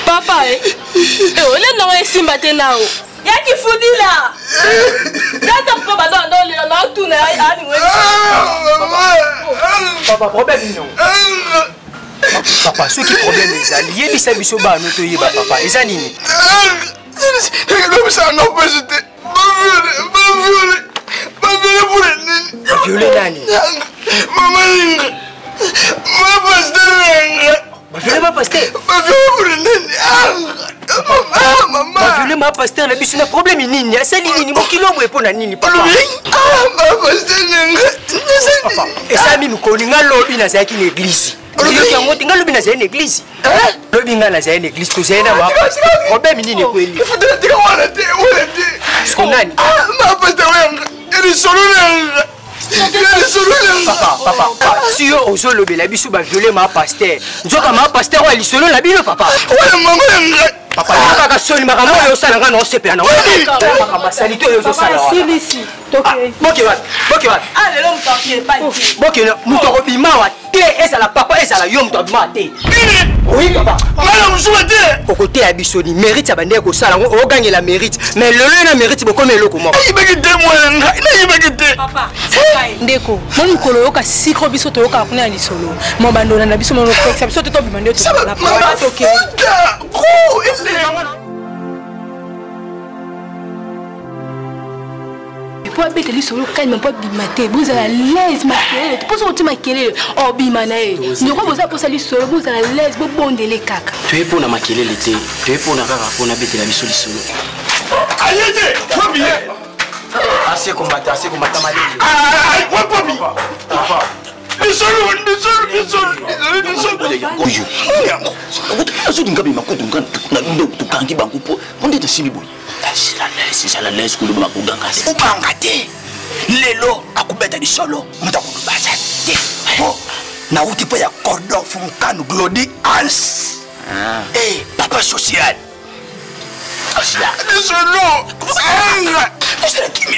Papa, on est dans un simba tenao. Y'a qui fout là? Y'a ta papa dans le tourne Papa, problème non. Papa, ceux qui problème les alliés, les services au bas, nous te y papa. Et ça nini? Ça n'a pas jeté. Violer Nani. Maman, ma pasteur. Violer ma pasteur, la biche n'a problème nini. C'est nini, mon kilo répond à nini papa. Papa, et ça mi nous connaît lobby na c'est une église. Qui a monté lobby na c'est une église. Lobby na c'est une église, tout c'est na ma pasteur. Problème nini quoi lui. Il faut te dire où elle était. Ce qu'on a. Ma pasteur, elle est solo là. Papa, si on se le la biche va violer ma pasteur. Nous avons ma pasteur, elle est solo la biche papa. Ouais maman. Papa, il n'y a pas de sol, mais il y a ça, non, c'est pas non. Salité, il y a ça. Ici, ok. Ok. Allez, l'homme papier, pas ici. Ok, nous t'aurons dit, et ça la papa, et ça la yom, t'as maté. Oui, papa. Madame, je vais dire. Au côté de Abissoni, mérite ça, bandé, on gagne la mérite. Mais le lieu mérite beaucoup, mais le comment. Il va quitter moi, il va quitter. Papa, Ndeko, moi, nous collons au sikro biso to ka kuna ni solo. Mon bando na biso mon ko biso to bimande to la papa. Ok. Pour habiter les solos, quand même pas bimaté, vous à l'aise, ma querelle, tu penses que tu m'as querelle, oh bimanae. Nous avons besoin pour ça les solos, vous à l'aise, vous bon de les caca. Tu es pour na maquiller l'été, tu es pour na kaka pour na bête la biso les solos. Allez, quoi bien? Assez combattant malé. Ah, quoi pas bien? Les solos. C'est la laisse que le m'a gangasi. Ou pas ngate. Lelo akubeta di solo, muta kudubasa. Na uti pa ya cordon funkanu glodi ans. Papa social. Asila. Di solo. C'est qui me.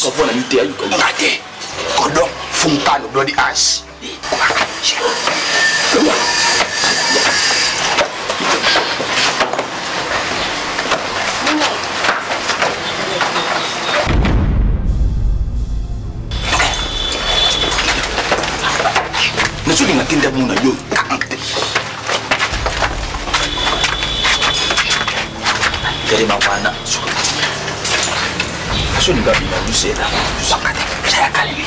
Ko fona mité ayu ko. Ngate. Cordon funkanu glodi ans. Nasu dengan tinda muna yo. Dari mana? Nasu dengan bina lu seda. Sangat saya kali.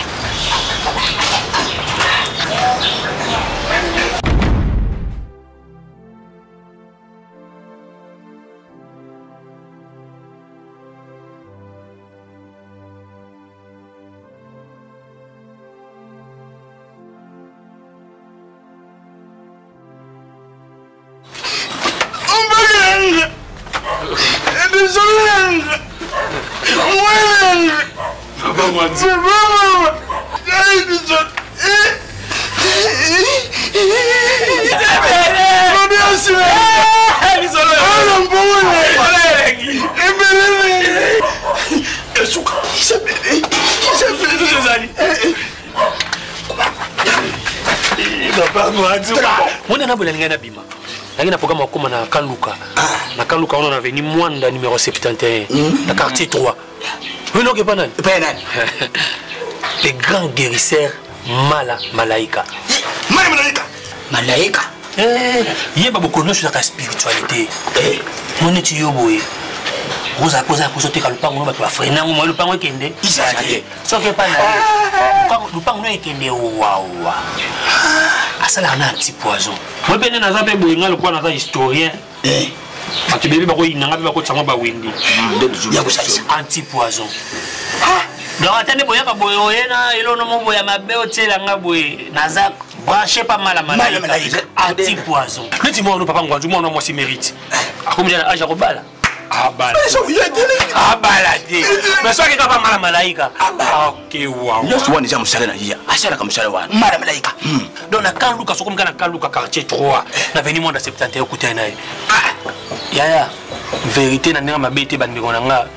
Mwana na bolinga na bima. Na programme comme na Kanluka. Na Kanluka on a venu Mwanda numéro 71 na quartier 3. Oui non que pas nan. Les grands guérisseurs Malaika. Malaika. Yeba beaucoup no sur la spiritualité. Mon étude boy. Rosa posa ko sote ka lupango no ba to frena mo lupango kende. Isake. So que pas na. Lupango no kende wawa. Asala na petit poison. Moi ben na zabe boyinga le quoi na historien. Ati bébé bako inanga bako tsama ba wendi. Ya ko saisa Anti poison. Donc attendez boya ka boyo yena elo no mo boya mabe otela nga boye naza branché pas mal à Malaika. Anti poison. Le dis moi no papa ngwanju moi no moi si mérite. Akomi na aja ko bala. abala te mais soki kapa mala malaika ok wow nyonso wana eza mosala na ye asalaka mosala wana mala malaika donc na kan luka sokomi ka na kan luka quartier 3 na veni mwanda 71 okutai na ye yaya vérité na ndenge mabe te bandeko na nga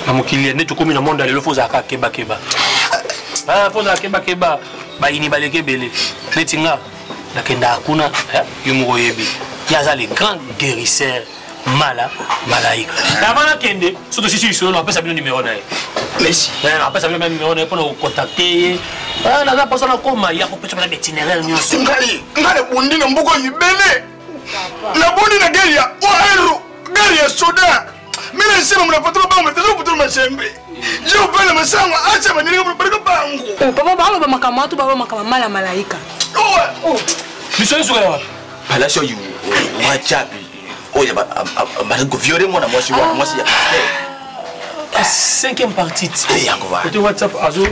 na mokili nde tokomi na monde lelo fozalaka kebakeba fozala kebakeba bayini baleki ebele neti nga nakendaka kuna yo moko oyebi ye aza le grand guérisseur mala malaika avant nakende soki tosisi lisolo napesa bino numero na ye merci napesa bino numero na ye mpona kocontacte ye naza mposa nakoma ya kopesa bana baitinéraire nyonso ngai nabundi na mbuka yibele nabundi na gari ya oero gari ya soda mina nsema mnapatula bangu mtazama kupatula mashembe je upele masango acha manirika mnaparika bangu papa balo ba makamatu balo makama mala malaika biso yesu kala wapi palasio yu wachapi oya ba ko violer moi na moi si la 5e partie yango va côté WhatsApp azo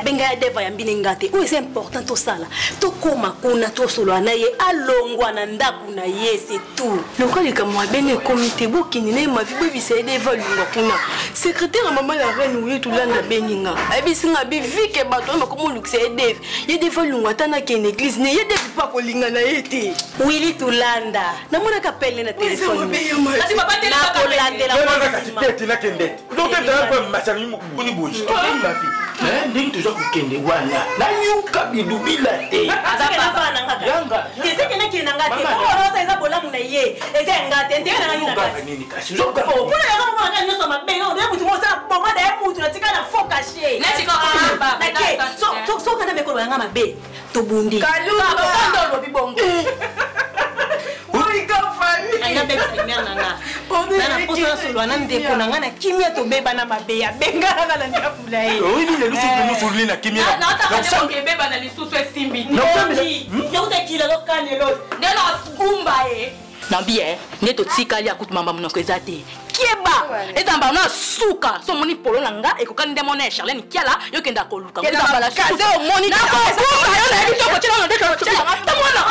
benga deva ya mbine ngate o c'est important to sala to koma kuna to solo na ye alongwa na ndaku na ye c'est tout le quoi les kamwa bene comité bokini na ma vie bibisa deva lunga kuna secrétaire maman la reine ou tout landa beninga abisinga bivike bato na komo luxe deva ye deva lunga tana ke en église ne ye deva pa ko linga na yete Willy tulanda na mona kapelle na téléphone kasi papa téléphone na kolanda la kende donc tu as pas masani boni boji ma fille ndenge toza kokende wana nayuka bidubila te azapana ngaka keseke na kina ngate orosa eza bolamu na ye eza ngate ndenge na ngina ngate nini kasi zoka kuna ya kama ngani nyoso mabe yo ndebu tumosa bomba da mutu na tika na focus ye na tika baba so kana mekolo yanga mabe to bundi kaluka bando bibongo anga bebe kimia nanga na posa solo na ndeko nanga na kimia to beba na mabe ya benga na na ndapula ye oui ni le lusu nous na kimia na ta ko beba na lisusu esimbi no utakila lo kanelo ndelo skumba ye na bien neto tikali akutuma mama ko ezate kieba ezamba na suka so moni polo nanga ekokani ndemo na Charlene kiala yokenda koluka ezamba la suka moni na ko yo na bito ko tshela ndeko tamona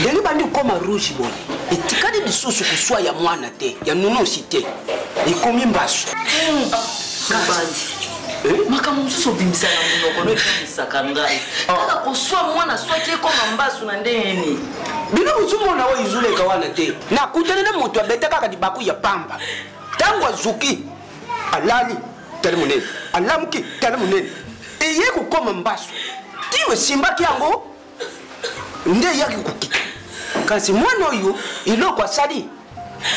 ndeni bandi koma rouge boni etikadi lisusu kuswa ya mwana te ya nuno cité ikomi mbasu makambo mosusu obimisa na monoko no ebimisaka ngai kaka koswa mwana soki ekoma mbasu na ndenge bino bozomona oyo izuleka wana te nakutana na moto abeta kaka libaku ya pamba ntango azuki alali tali monene alamuki tali monene eye kokoma mbasu tino esimbaki yango nde eyaki kokita kasi mwana oyo eloko asali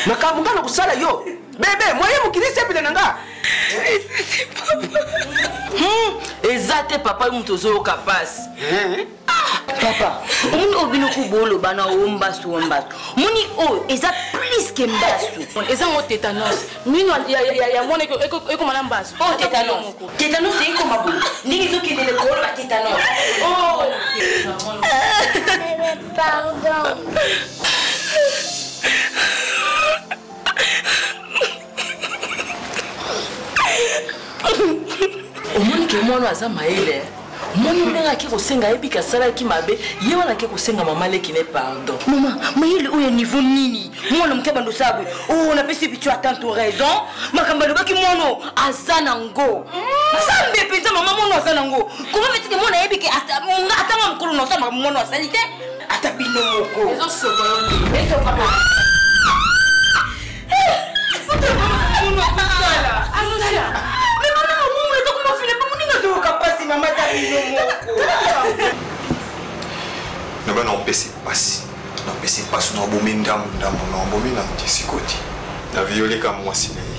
makambo nga na kosala yo bebe moye mokili sepele na nga eza te papa moto ozoyoka pasi papa omoni oyo bino kubolo bana ombasu omoni oyo eza plus ke mbasu eza ngo tétanos mino ya mwana ekoma na mbasu tétanos ekoma bolo ndenge ezokendele koloba tétanos pardon omoni ke mwana aza mayele moni ndenge ake kosenga ayebika asalaki mabe ye wana ake kosenga mama leki ne pardon mama mayele oyo niveau nini mwana moke bando sabwe napesi bitu atanto raison makambo alobaki mwana aza nango nzambe mpenza mama mwana aza nango koma fetike mwana ayebiki atanga mokolo na osala makambo mwana asali te ata bino moko Naba na opesi pasi na obomi ndambo na obomi na ntisikoti na viole ka mwasi na ye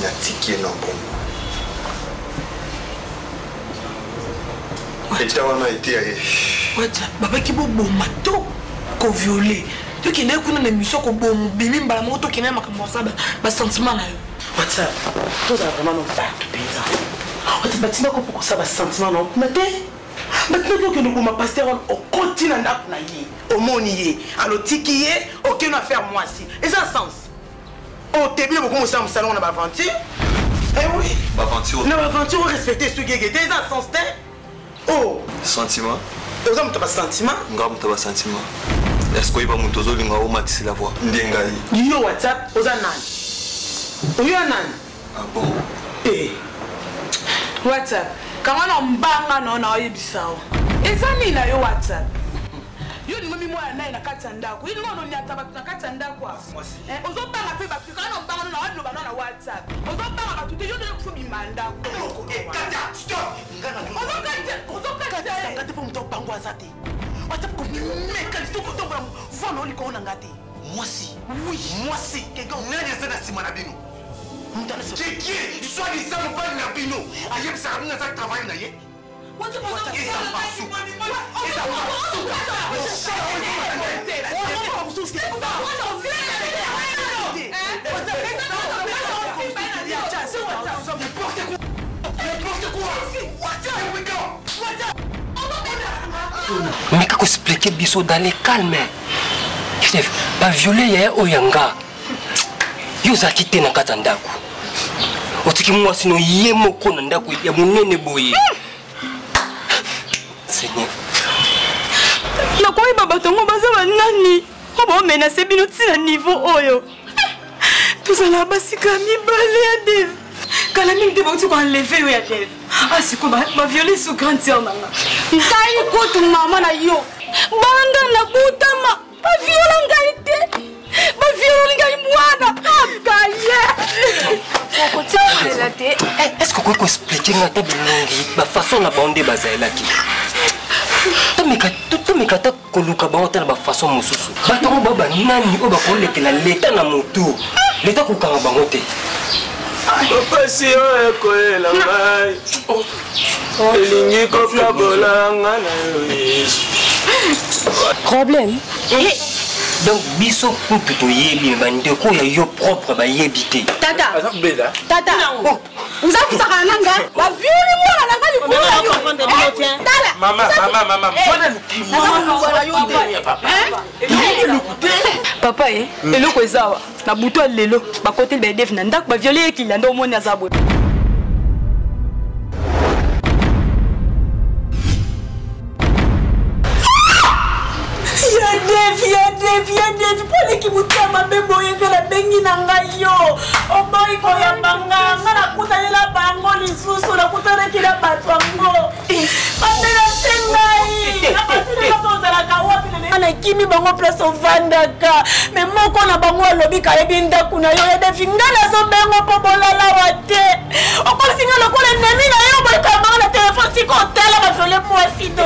na tiki na bongo Eta wana été aye. WhatsApp baba ki bo mato ko violer. To ki ne kuna na mission ko bo bimi mbala moto ki na makambo saba ba sentiment na yo. WhatsApp to za vraiment non pas pesa. WhatsApp batima ko pour ça ba sentiment non mate. Maintenant que nous ma pasteur on continue na ye. Au moni ye. Alors tiki ye aucune affaire moi si. Et ça sens. Oh t'es bien beaucoup ça au salon na ba aventure. Eh oui. Ba aventure. Na aventure respecter ce gégé. T'es dans sens t'es. Oh. Sentiment. Aux hommes tu pas sentiment. Ngam tu pas sentiment. Est-ce que il va monter au linga au matisi la voix. Ndengai. Yo WhatsApp aux anan. Oui anan. Ah bon. Eh. WhatsApp. Comment on banga non na yebisao. Ezani na yo WhatsApp. Yo ni mimi mwana na katanda ko. Ini ngono nyata ba katanda ko. Ozo banga pe ba kana on banga na wadlo bana na WhatsApp. Ozo banga ba tuti yo de ko bi manda ko. Kata stop. Ozo kata. Ngati po mto bango azate. WhatsApp ko meka listo ko tomba vono ni ko na ngati. Mwasi. Oui, mwasi. Kega nani sana simana bino. Qui est soi-disant mon père Nabino? Aïe, ça a rien à travailler, naïe. Mais kako expliquer biso dans le calme. Chef, ba violer oyanga. Yo za kite na katandako. Otiki mwasi no yemo ko na ndako ya munene boye. Seigneur. Na kwa baba tongo baza nani? Obo menacer bino tina niveau oyo. Tout ça là basika mibale ya dev. Kala mingi te bauti ko enlever yo ya dev. Ah siko ba violer sous grande sœur nanga. Ngai ko tu mama na yo. Banga na kutama. Ba violer ngai te. Ba violer ngai mwana. Est-ce que vous pouvez expliquer la façon la bande bazaela qui tout me kata koluka baota na façon mususu batongo baba nani o ba kolekela leta na moto leta ko kanga bangote papa si o ekoela ngai elingi kopla bolanga na yo problème. Donc biso pour plutôt yebi bande ko ya yo propre ba yebité Tata tata vous avez ça nanga la viole moi na ngali mama papa eloko ezawa na buto lelo ba côté ba def na ndako ba viole ekila ndo moni azabwe Viens, pour les qui vous tiennent ma bébé, que la bengi nangayo. Oh boy, ko ya banga, ngana kutane la bango li susu, la kutane ki la batwango. Pamela sengai. Apatile ka toza la kawapi na ana kimi bango place ovandaka. Mais moko na bango lobi ka ebinda kuna yo ya defingala zo bengo pobola la wate. Okosinga lokola nemi na yo boy ka manga téléphone siko tala ba jole moi sido.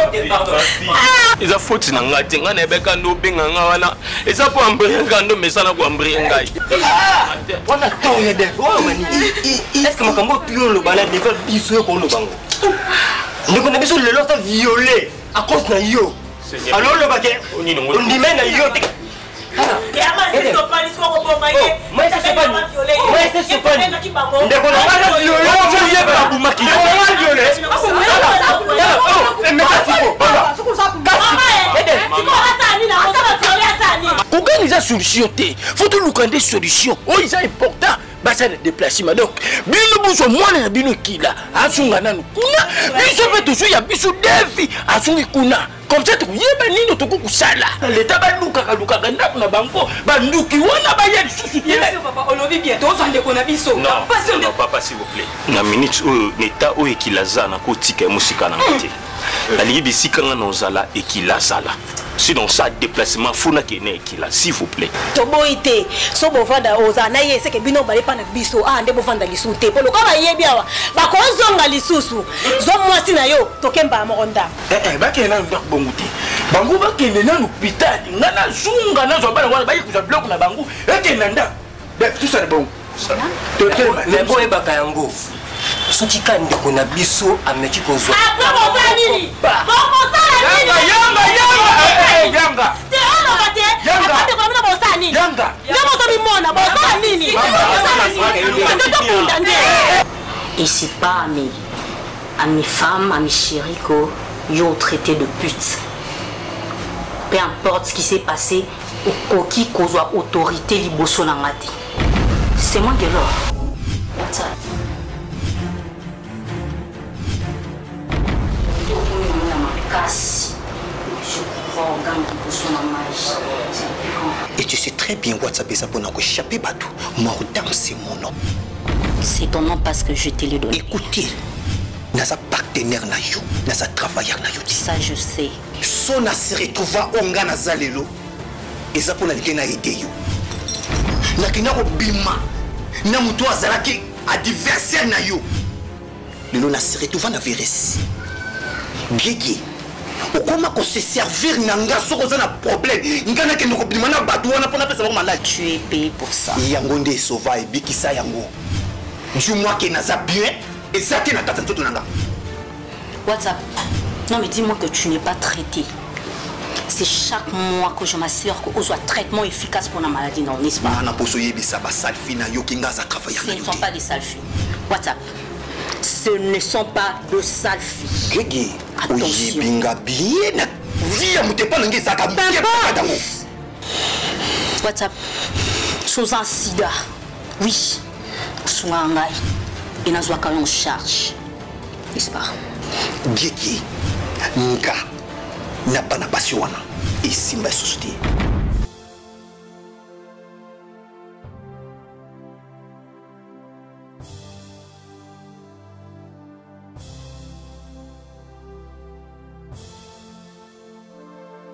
Ils a faute na ngati ngana ebeka ndo benga ngwana. Eza po ambrenga ndo mesana ko ambrenga. Wana tonga de mani. Est-ce que makambo pio lo bala de faire biso ko lo bango. Ndiko na biso lelo sa violer à cause na yo. Alors le baké on dit na yo. Organiser solution té. Faut tout nous des solutions. Oh, c'est important. Basa de déplacement. Donc, bino buso mwana na bino kila. Asunga nanu kuna. Biso pe toujours ya biso defi. Asungi kuna. Comme ça tu yeba nino to kusala. L'état ba luka kaluka ganda na banko. Ba nduki wana ba ya susu. Bien sûr papa, on le vit bien. Toi on déconne biso. Non, papa s'il vous plaît. Na minute l'état o ekilaza na kotika musika na ngati. La ligue bisika na nozala ekilazala. Sinon ça déplacement funa kene ekila s'il vous plaît. Toboité, so bovanda ozana yese ke bino bale pana biso ande bovanda lisute. Polo kama yebiawa. Ba kozonga lisusu. Zo mwasi na yo tokemba moronda. Ba kena ndok bonguti. Bangu ba kene na hôpital. Ngana zunga na zo bana wana ba yikuza bloc na bangu. Ekena nda. Def tout ça bon. Mais bon e baka yango. soki ka ndeko na biso ameki kozwa Et c'est pas à mes femmes, à mes chéris que yo traité de pute. Peu importe ce qui s'est passé, au koki kozwa autorité liboso na ngati. C'est moi qui l'or. Et tu sais très bien WhatsApp ça pour échapper Badou. Mordam c'est mon nom. C'est ton nom parce que je te l'ai donné. Écoutez, nasa partenaire na yo, nasa travailleur na yo. Ça je sais. Son a se retrouvé onga na zalelo. Et ça pour la na aider yo. Na kina ko bima. Na muto azalaki adversaire na yo. Lelo na se retrouvé na virus. Gégé. Comment qu'on se servir nanga soko za na problème. Ngana ke ndoko bima na badu wana pona pesa ba malade. Tu es payé pour ça. Yango nde sova e bikisa yango. Dis-moi que naza bien et ça que na tata tout nanga. WhatsApp. Non mais dis-moi que tu n'es pas traité. C'est chaque mois que je m'assure qu'on soit traitement efficace pour la maladie, non, n'est-ce pas? Ce ne sont pas des sales filles. WhatsApp. Ce ne sont pas de sales filles. Attention. WhatsApp. Sous un sida. Oui. Sous un rail. Et nous avons en charge. N'est-ce pas? Gigi. Nga. N'a pas na pasiwana. Et si ma société.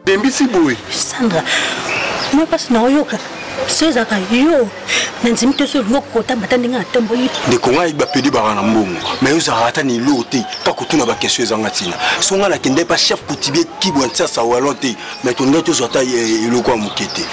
Dembisi boy. Sandra, moi parce que naoyoka. C'est aka yo. Nanzimi toso ngokota batandinga atambo yi. Ndekonga iba pedi barana mbongo. Mais yo zarata ni lote ka kutuna ba question ezanga tina. Songa na kende pa chef kutibie kibwansa sa walonte. Mais tonga to zota eloko amukete.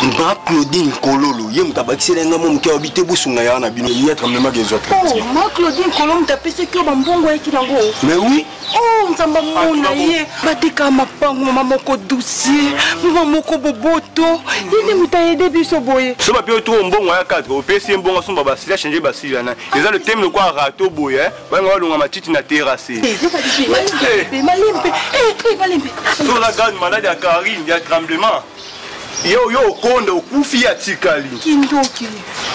Mba Claudine Kololo, ye mutabakisela nga mo muke obite busunga ya na bino yetre même gezo. Oh, ma Claudine Kololo mutapese kyo bambongo yaki nango. Mais oui. Oh, nzamba mona ye. Batika mapango mama moko dossier, mama moko boboto. Yene mutaide biso boye. So ba pio to mbongo ya 4, o pesi mbongo somba basila changer basila na. Eza le thème le quoi rato boye, ba nga longa matiti na terrasse. Malimpe. Malimpe. So la grande maladie à Karine, il y a tremblement. Yo konde okufi ya tikali. Kindoki.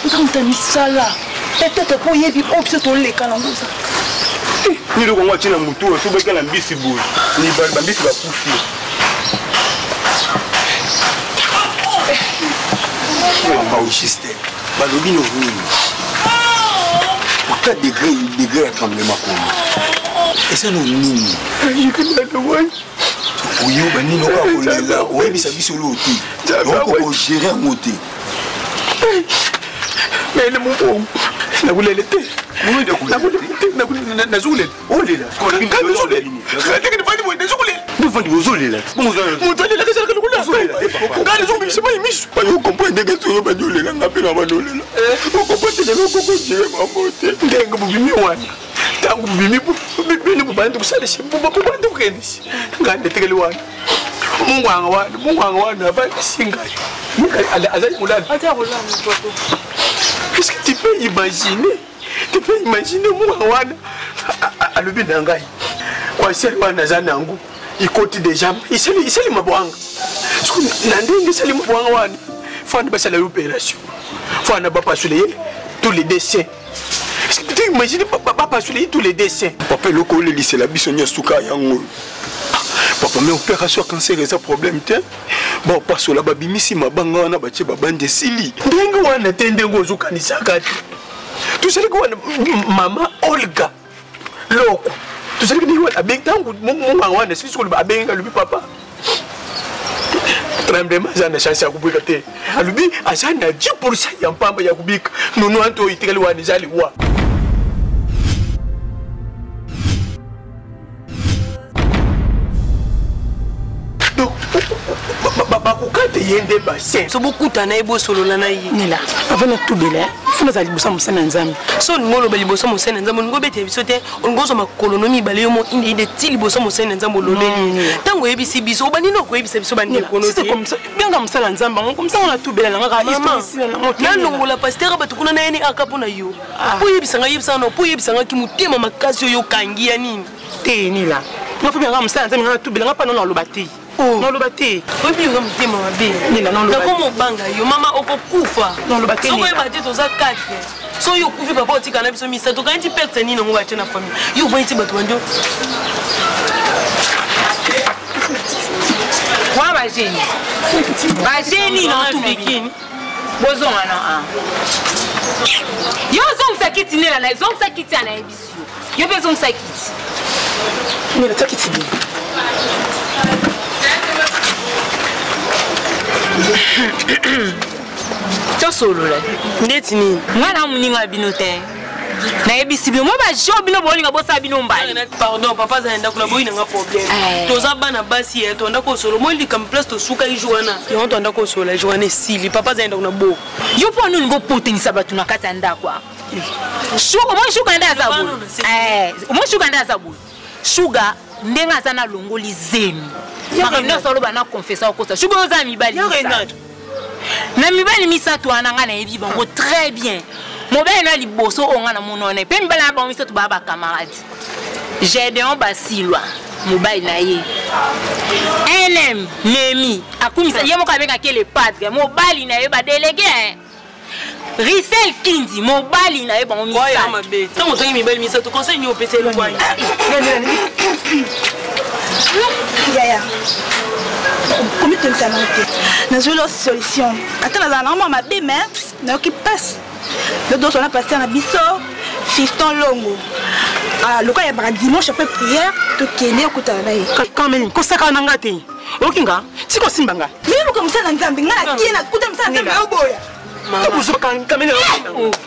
Utamtani sala. Peut-être pour yebi option to leka na nguza. Ni lo ngwa china mutu so beka na mbisi boy. Ni ba mbisi ba kufi. Ba uchiste. Ba lobi no nini. Pourquoi degré à tremblement comme. Et ça non nini. Je connais le one. Oui, ben ni n'aura pas là. Oui, mais ça vit sur l'autre. Donc on gérer un moté. Mais le mot, na voulait l'été. Oui, de na voulait na zoulé. Oh là. Quand il nous zoulé. Quand il va nous zoulé. Nous vendons zoulé là. Mon zoulé là, qu'est-ce que nous zoulé là? Quand les zombies c'est pas émis. Pas vous comprenez que tu vas zoulé là, n'a pas na zoulé là. Vous comprenez que vous comprenez ma moté. Ndenga bubimi wana. Tangu bubimi bubini bubandi kusalesha bubandi kukenisi. Ngande tekeli wana. Mungu wana abasinga. Azali mulani. Ata mulani papa. Est-ce que tu peux imaginer? Tu peux imaginer Mungu wana alobi nangai. Kwa seli wana zanangu. Ikoti déjà. Iseli mabwanga. Siku nandenge seli mabwanga wana. Fana basala opération. Fana bapasule tous les dessins. Est-ce que tu imagines papa pasule tous les dessins? Papa le collé lycée la bisonia suka yango. Papa mais opération cancer c'est un problème tiens. Bon parce que là babimisi mabanga wana batie babande sili. Ndenge wana tende ngozo kanisa kati. Tu sais que maman Olga loko. Tu sais que ni wana bentangu mungu wana sisi ko abenga lubi papa. Tremblement zana chance ya kubika te. Alubi azana 10% ya mpamba ya kubika. Nono anto itikali wana zali wa. So beaucoup t'en as beau solo la naïe. Nila, avant de tout bel, funa za liboso musana nzambe so ngolo ba liboso musana nzambe ngo bete biso te ngozo makolonomi bale yo mo inde ti liboso musana nzambe loleli tango yebisi biso obani no ko yebisa biso bandi kono c'est comme ça bien comme ça nzambe ngo comme ça on a tout bela nga ici na longola pasteur ba tukuna na yeni akapo na yo po yebisa no po yebisa nga ki mutema makasi yo kangi ya nini te ni la ngo fubia nga musana nzambe nga tout bela nga pa non lobati non lobati obi yo mutema mabe ni la non lobati ko mo banga yo mama okokufa non lobati so ko yeba te to za 4 so yo kufi papa otika na biso misa to kanti perte nini ngo bate na famille yo voiti bato bando kwa bajeni na tubikini bozonga na yo zongisa kiti nela na zongisa kiti ana ebisio yo be zongisa kiti ni la takiti bi tosolo la ndeti ni mwana muninga binote na ebisi bino mo ba jo bino bolinga bosa bino mbali pardon papa zaenda kula boyina nga problème toza bana basi to ndako solo mo lika place to suka ijuana yo to ndako solo ijuana sili papa zaenda kuna bo yo po nuni go potenisa batu na kata ndako shuga mo shuga ndaza bo mo shuga ndaza bo shuga ndenga sana longoli zemi makabino solo bana confessa ko sa shuga oza mibali na mibali misato ananga na ebi bango très bien mobile na liboso onga na monone pe mibali na bango misato ba camarade Gédéon basilwa mobile na ye NM Nemi akumisa ye moka benga ke le padre mobile na ye ba délégué Rissel Kindi mobile na ye bango misato ya mabe tango tongi mibali misato conseil ni opese le kwa ya comment tu ça monter na zolo solution attends na normalement ma bé mais na qui passe le dos on a passé na biso fiston longo le cas ya dimanche après prière to kene okutana na ye quand même ko saka na ngati okinga siko simbanga mimi ko msana nzambe ngana kiena kuta msana nzambe oboya mama buso kan kamene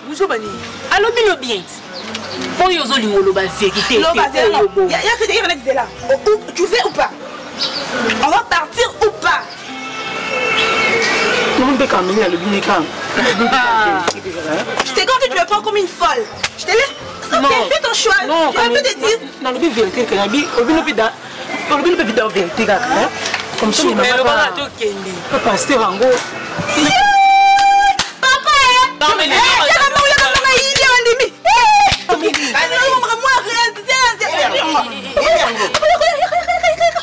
buso bani allo bino bien pour yo zo lingolo ba vérité ya que tu es là tu veux ou pas on va partir ou pas non mais quand même le binika je t'ai quand tu me prends comme une folle je te laisse fais ton choix non tu peux te dire non le vérité que nabi obino pida obino pida vérité ka comme ça mais le bala to kende papa c'était rango papa non mais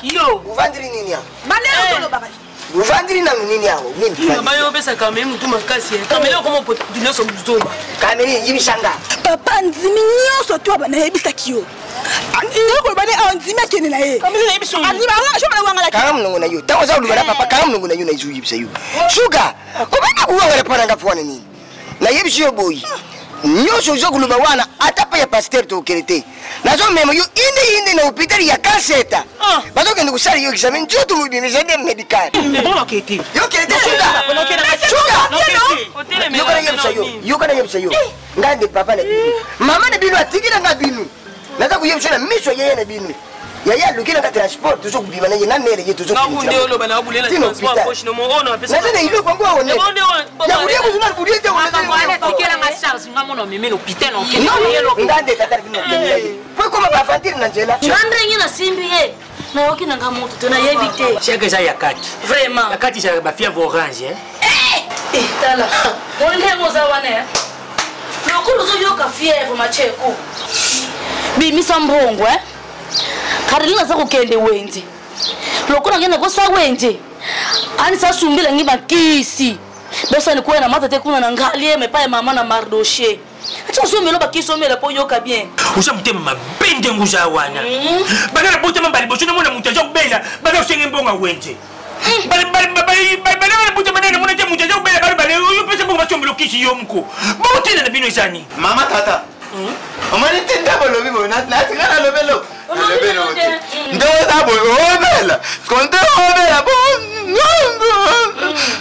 yo uvandiri nini yao maneno baba uvandiri na nini yao nini baba yo pesa kameli mtu makasi kameli como dinoso mzoba kameli yibishanga papa nzimi nyoso to bana yebisa kiyo ndiko bana anzimi kene na ye kameli na yebiso anzimi ala shoma wanga la karam nungu na yo tawo za ulubara papa karam nungu na yo na izu yibisa yo sugar kubana kuwanga le pana ngafwana nini na yebisho boy nyoso zo kuluba wana atapa ya pasteur to kerete nazo memo yo inde na hospitali ya kanseta bazo kende kusali yo examen joto mu bimize de medical bon oketi yo kerete sugar yo kana yebisa yo ngande papa na binu mama na binu atigina nga binu naza kuyebisa na miso yeye na binu yaya lukina ka transport tuzo kubima na yena nele yetu tuzo kubima na loba na bulela transport poche no mono pesa na ile kwa ngwa one ya kulia kuzuna kulia te wana tikela nga charge ngamono meme l'hôpital no kene yelo ngande tatari bino po koma ba fantiri na njela ngandre ngina simbi ye na yoki na ngamoto tena yebite cheke za yakati vraiment yakati za ba fièvre orange tala onde moza wana lokolo zo yoka fièvre macheko bimisa mbongo Karina za kukende wenje lokona ngena kosa wenje ani sasumbila ngiba kisi besa ni kuena mata te kuna na ngalie mepa mama na mardoche acha somelo bakiso mela po yoka bien usa mutema mabende nguza wana bana botema bali bochona mona mutaja kubela bana usenge mbonga wenje bali botema nene mona te mutaja kubela bali yo pesa mbonga chombelo kisi yomko botina na bino isani mama tata omani tenda bolo bibo na tigana lobelo ndo sabo obela konde obela bo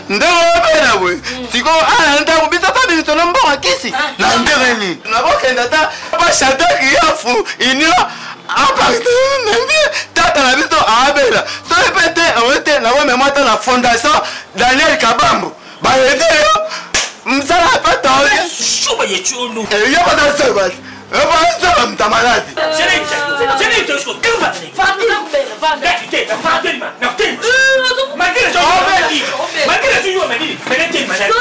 ndo obela we siko ala nda kubita tabi tono mbonga kisi na ndeni na bokenda ta ba shataki yafu inyo apakte nembi tata na bito abela so repete awete na wa memata na fondation Daniel Kabambo ba yede msala pas toli. Chuba ye chulu. Eh, ya pas ça bas. Eh, pas ça mtamaladi. Jeni to sko kuba. Fadila mbele, fadila. Fadila, na tena. Magila jo. Magila jo yo meni. Menete manani.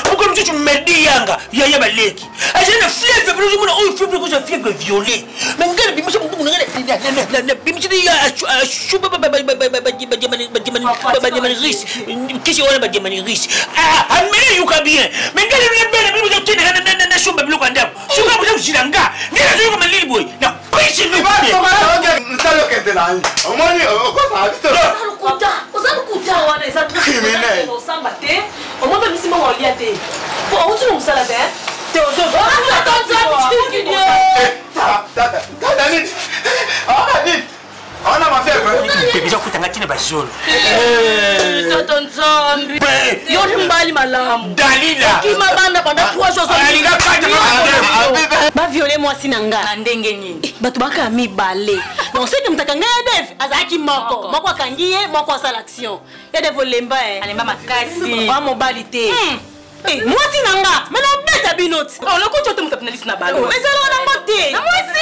Pourquoi tu me dis yanga yaya baleki j'ai une fièvre plus ou moins une fièvre violet mais ngale bi muso mungu ngale bi muso ya shuba ris kisi wala ba jamani ris amene yuka bien mais ngale bi muso tene na shuba bi lokanda shuba bi uzilanga ngale yuka malili boy na pisi bi ba msalo kende la omoni ko sa bito ozalukuta wana eza criminel osamba te omonde misimo walia te po uti no musala te te ozozo tata nini nini ona mafebre déjà kutanga tina bazolo Toto nzambi yoni mbali malamu Dalila kima banda banda 3 jours Dalila kata ba violer moi sinanga na ndenge nini bato baka mibale donc c'est que mtakanga ya dev azaki moko akangiye moko asala action ya dev lemba alemba makasi ba mobali te moi sinanga mena beta binot oloko chote mutapinalisi na balo mais ça on a monté na moi si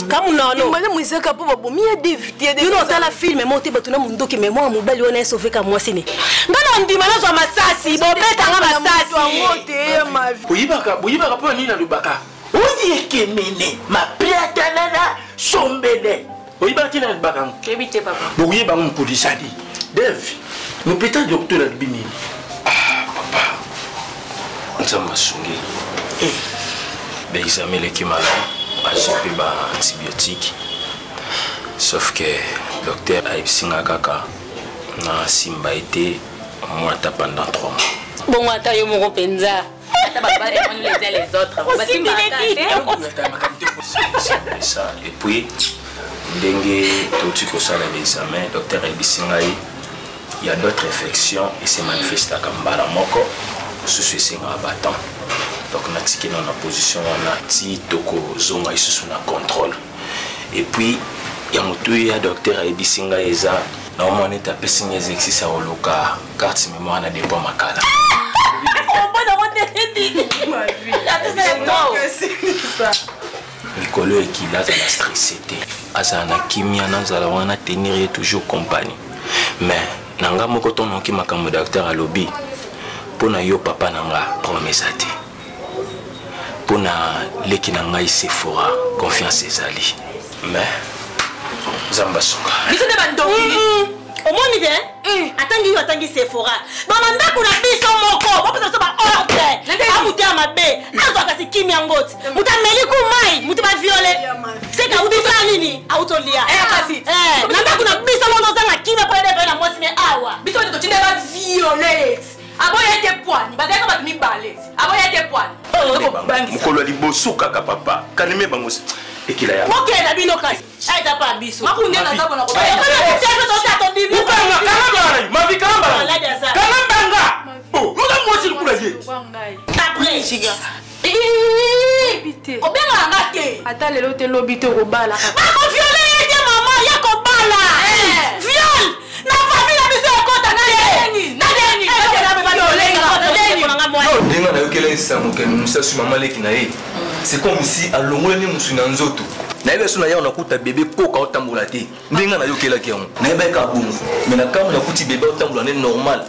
comme non mbale mwisaka po babomi ya David you know tala film monté bato na mundoki mais moi mobali on a sauvé ka moi sine ngana ndima na zo masasi bobeta nga masasi ngote ma buyibaka po nini na lubaka oyekemene mapriatanana sombele oyibaka tina na lubaka kebite papa boyeba mpolisadi dev mopeta docteur albini papa nzamba sungi examen leki malamu azope ba antibiotique sauf que docteur ayebisinga kaka na simba ete mwata pendant 3 mois bon ata yo moko penza les autres ça et puis ndenge toti kosala l'examen docteur ayebisinga il y a d'autres infections et se manifesta comme mbala moko susu esenga battant donc natiki na position wana ti toko zonga isusu na contrôle et puis ya moto ya docteur ayebisinga eza na omwana ete apesinga exercice ya koluka carte mémoire na dépôt makala mikolo ekila azala stressé te azala na kimia nazala wana tenir ye toujours compagnie mais nanga moko tonoki makambo docteur alobi mpona yo papa nanga promesa te mpona leki na ngai Sephora confiance ezali mais zamba songa biso nde bandoki omoni te atangi yo atangi Sephora bana ndako na biso moko bopesa so ba ordre amuti ya mabe azwaka si kimia ngoti muta meliku mai muti ba viole seka udisa nini autolia na ndako na biso mondo zanga kimia pa ede na mwasi me awa biso ndio tinde ba violate aboya te poani bazaka ba mibale aboya te poani mokolo liboso kaka papa kanime bango ekila ya mokela bino kasi aita pa biso makunde na ndako na ko obenga nga te ata lelo te lobi te kobala bakoviole ye te mama ya kobala viole na famille na biso ekota ndenga nayokela esango ke mosasu mama leki na ye c'est comme si alongolani mosu na nzoto nayebi so na yango nakuta bebe koka otambola te ndenga nayokelaki yango nayebaka bongo me na kambo nakuti bebe otambola nde normal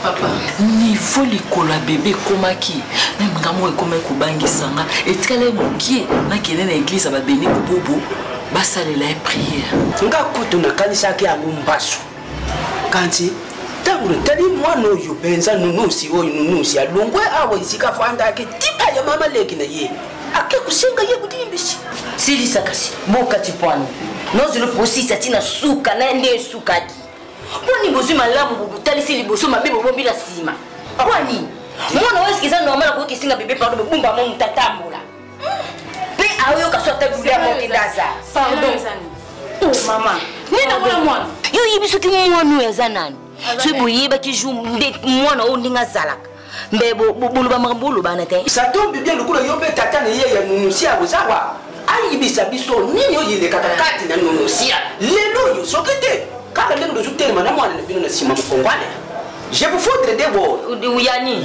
papa niveau likolo ya bebe ekomaki na makambo ekoma ekobangisanga etikala mokie nakende na eglise ya babeni bobo basalela ye priere nga kutu nakanisaki yango mbaso kanti ntango tali mwana oyo mpenza nunusi oyo nunusi alongwe awa isika fandaki tipa ya mama leki na ye ake kusenga ye budimbisi silisa kasi bokati pwani nozilo posisa tina suka na nde sukaki poni bozwi malamu bobutalisi liboso mabe bobombi na nsima pwani mwana wesikiza normal kokisinga bebe pardon bobumba mo mutatambola mpe aoyoka so ata bulia mokendaza pardon mama nina mwana mwana yo yebi soki mwana oyo aza nani soki boyebaki jour nde mwana oyo ndenge azalaka mbe boloba makambo olobana te satombi bien lokola yo mpe tata na ye ya nunusi akozawa ayibisa biso nini oyo elekaka kati na nunusia lelo oyo soki te kaka ndenge tozotelema na mwana na bino na nsima mokongwane Je vous faudrait des mots. Yani.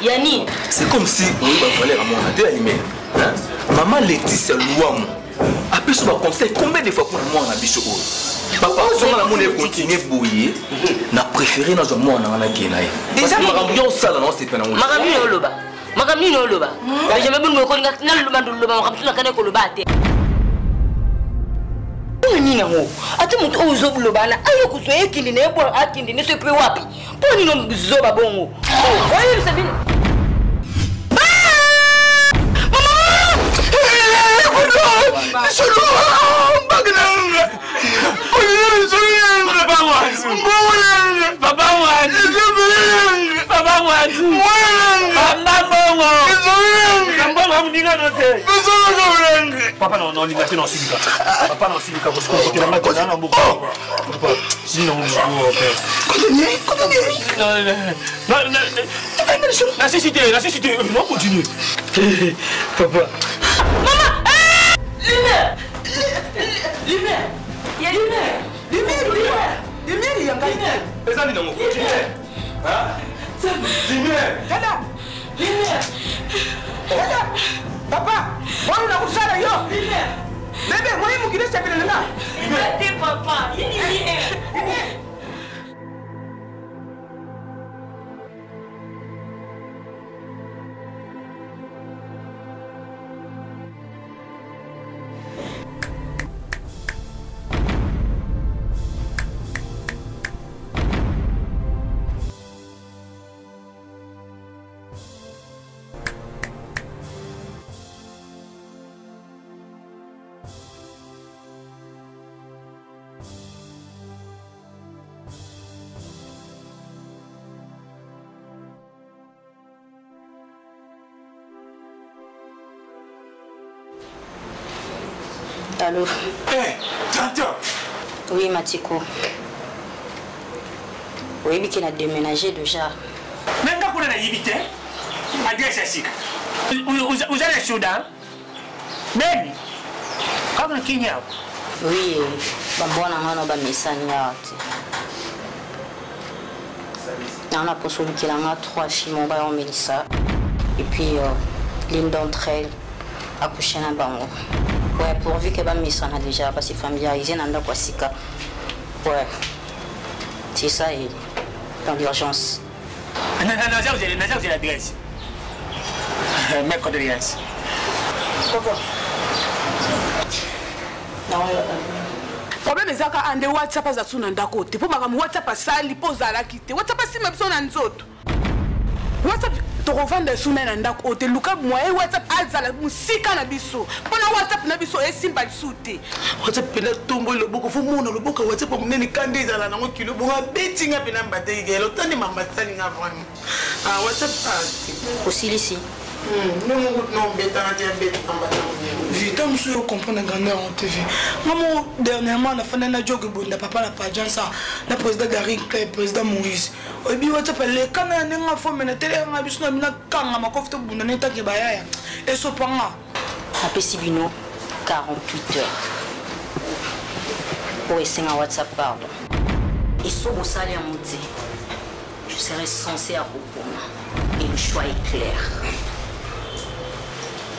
Yani. C'est comme si oui va voler à mon adé animé. Maman Laetitia Louam. Après ce conseil combien de fois pour moi on a biso. Papa, si on a mon continuer bouiller, n'a préféré dans un mois on a gagné. Déjà marambion ça là non c'est pas non. Marambion loba. Marambion loba. J'ai même me connait na loba loba marambion kana ko loba te. Nini ngo? Ati muntu ozobuloba na ayo kuzoye kindi ne bo akindi ne sepe wapi? Poni no zoba bongo. Oh, oyo sabini. Papa non liberté non civique. Papa non civique parce que la matin on a beaucoup. Sinon continue. Non, la cécité, non continue. Papa. Maman! Lumière! Lumière! Il y a lumière! Lumière, il y a lumière! Les amis, non, continue! Hein? Lumière! Lumière! Papa! Moi, on a couché là, yo! Lumière! Bébé, moi, il m'a dit que c'est bien là! Lumière, papa! Lumière! Allô? T'entends? Oui, Matiko. Oui, qui a déménagé déjà. Même quand on a évité, adresse ici. Vous allez Soudan? Même? Comme le Kenya? Oui, on a messani ati. On a postulé qu'il y a 3 filles, mon baillon Mélissa. Et puis, l'une d'entre elles a couché dans le bango. Ouais, pourvu que Mélissa a déjà passé familiarisé dans le Kwasika. Ouais. C'est ça, et dans l'urgence. Vous avez l'adresse. Mes condoléances. Pourquoi? Problème ezaka ande WhatsApp azasu na ndako te po makamu WhatsApp asali po zala kite WhatsApp asima biso na nzoto WhatsApp to revendre suna na ndako te luka moye WhatsApp azala musika na biso pona WhatsApp na biso esimba biso te WhatsApp pena tombo le boko fo mona le boko WhatsApp munene kande ezala na kilo bonga betinga pena mbate ngelo tani mama sali nga vraiment ah WhatsApp aussi ici. Non, Vita monsieur comprendre grandeur en TV. Maman dernièrement la fin de jogue bonda papa la pajan ça la président Gary Clay président Maurice. Obi WhatsApp le kana nenga fo mena tele nga biso na mina kanga makofto bunda neta ke bayaya. Et so panga. Appelez Sibino 48 heures. Pour essayer un WhatsApp pardon. Et so bo sali à monter. Je serai censé à répondre. Et le choix est clair.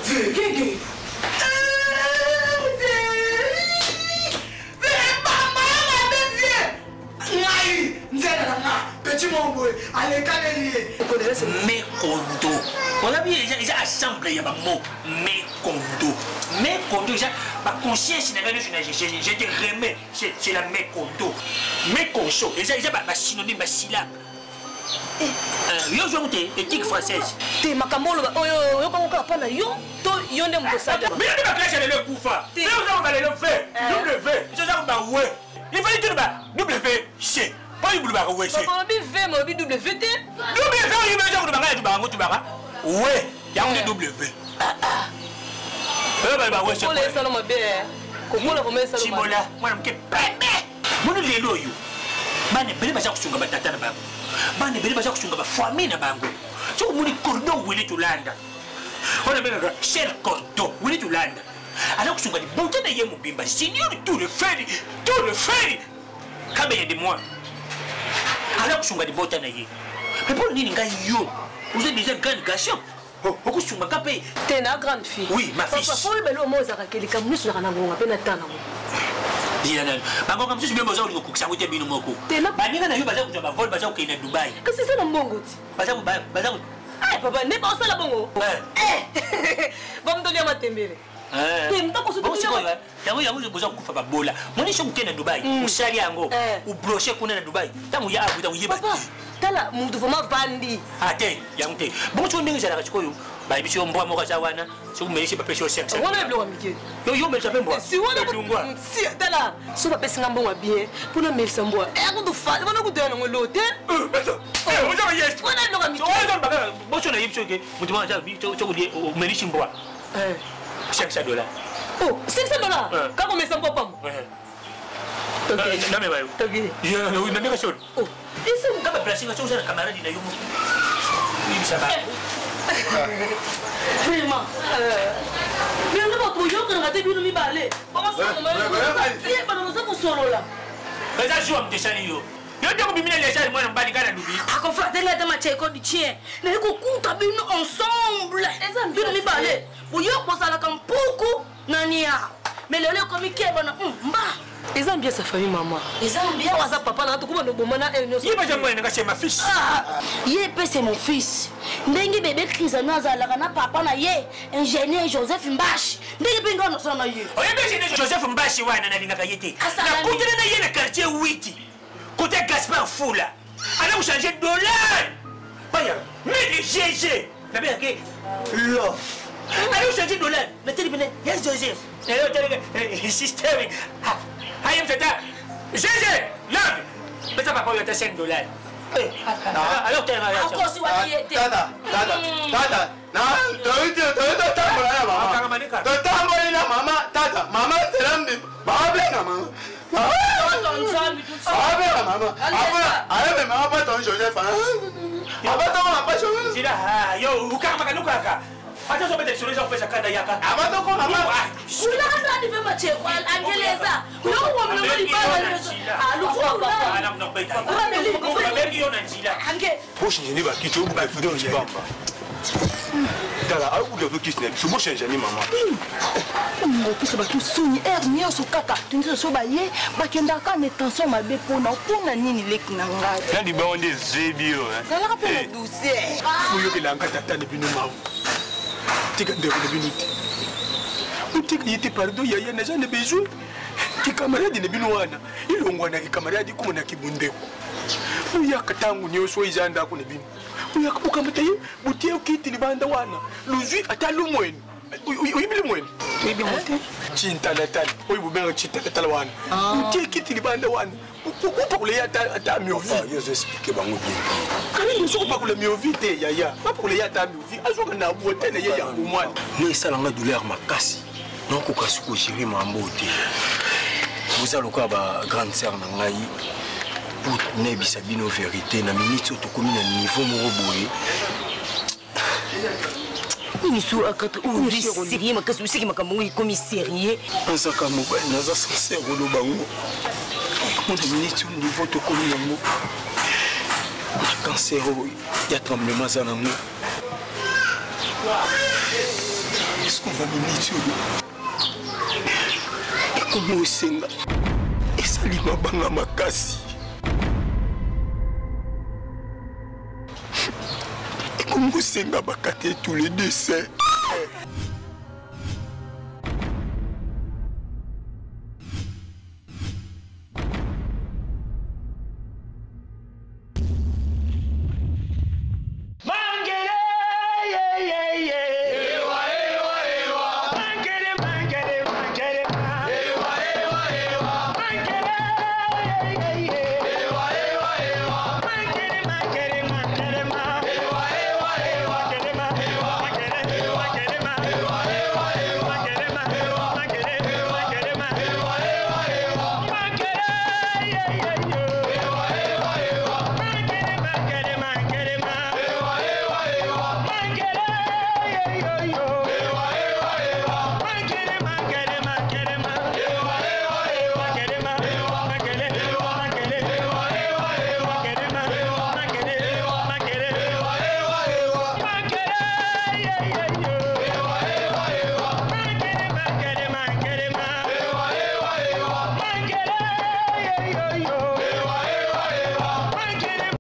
Gigi. Petit mambo, allez, calez-les. Mes condos. On a vu déjà assemblé, il y a un mot. Mes condos. Mes condos, déjà, ma conscience, je te remets, c'est la mes condos. Mes consos, déjà, ma synonyme, ma syllabe. Yo je monte éthique française. Te makambolo yo kongoka pana yo to yo nde mkosada. Mais on va clasher le kufa. Mais on va le faire. W. Je ça va ouais. Il faut dire ba WC. Pas du boulot ouais c'est. Papa bi V mo bi WT. W il va dire que ba tu ba tu ba. Ouais, il y a un W. Ba ouais c'est. Pour les salons be. Comment la remettre ça? Simola, moi m'ke bébé. Mon lelo yo. Bane bele ba kusunga batata na bango. Bane bele ba kusunga ba famille na bango. So muni cordon wele tulanda. On a bien cher cordon wele tulanda. Alors kusunga di bonte na yemu bimba. Seigneur tout le fait. Kabe de moi. ala kusunga libota na ye mais pour nini ngai yo vous êtes déjà grande garçon okusunga kape t'es une grande fille oui ma fille papa faut le belo moza kakelika musu na ngonga pe na tana mo dina bango comme si bien besoin de kokisa wote bino moko baninga na yo baza kuja ba vol baza kokina Dubai kasi c'est na mbongo ti baza eh papa ne pas ça la bongo va me donner ma tembele yango boza kufa babola moni so kukena Dubai usali yango ubroche kuna na Dubai tangu ya abuta uyeba tala mundu voma vandi ate yango te bongo so ndenge zala chikoyo ba biso mbwa moko za wana so kumelisha ba pesho 500 wana blo amike yo melisa mbwa si wana si tala so ba pesa ngambwa bien pona melisa mbwa ko do fa wana ku dena ngolote oza ba yes wana ndo amike oza ba bocho na yipso ke mutu mwana cho kudie melisha mbwa $500 oh $500 kako mesa mbwa pamo name bayo ya na ndeka short oh isi ngaba blessing so sana kamaradi na yumo ni msaba vraiment bien ngo to yo kan ngate bino mi bale baba so ma ye bana mo so solola baza joa mteshani yo yo ndeko bimina lesha mwana mbali kana dubi akonfrate la dama cheko di chien na ko kuta bino ensemble bino mi bale bo yo ko sala kan pouku nania mais lelo comme qui bana mba ils aiment bien sa famille maman ils aiment bien sa papa na to ko no bomana elno yiba jambo nga chez ma fils Yé c'est mon fils ndenge bébé Crisano azalaka na papa na ye ingénieur Joseph Mbashi ndenge pe ngono sona ye oyebe ingénieur Joseph Mbashi wana na lingaka yete na kutana na ye na quartier 8 côté Gaspard Fula ana changer dollar baya mais GG na bien que lo ana changer dollar na télé yes Joseph alors télé système I am tata GG love mais ça va pas être $5 alors t'es encore si wa yete tata na toito tambola na mama totambola na mama tata mama telambi babe na mama mama abe mama pas ton Joseph abato mama pas Joseph sila yo ukama kanuka acha so bete sura za pesa kanda yaka abato ko mama kulanda ni vema cheko angeleza no wo mna mali bala alufu ana mna beta bengi yona njila ange poche ni ba kitu ba fudo ni bamba tala au de vos kisne so mo change ni mama ngo pisa ba tu suni ernia so kaka tunzo so ba ye ba kenda ka ne tension mabe pona nini leki na ngai na di ba onde zebio zala ka pe douce fuyo ke langa tata ne bino mawu tika ndeko ne bino ti utika yiti pardon yaya na jane besoin ki camarade ne bino wana ilongwana ki camarade ko na kibundeko uya katangu nyoso izanda ko ne bino uya kukamata ye butie kiti libanda wana luzwi atalumweni uyibile mweni uyibi mote chintalatala uyibubenga chintalatala wana butie kiti libanda wana ukupa kule ata miovi yo je expliquer bango bien kani muso kupa kule miovi te yaya pas kule ata miovi azoka na bote na ye ya mwana ne salanga douleur makasi non ko kasi ko gérer mambo te vous allez quoi ba grande sœur na ngai pour nebisa bino vérité na minute to komi na niveau moko boye ni so akata o sérieux makasi usiki makambo ikomi sérieux azaka mobali naza sincère olo bango na minute niveau to komi yango cancer ya tremblement aza nango est-ce qu'on va minute ekomi osenga esali mabanga makasi ekomi osenga bakate tous les deux saints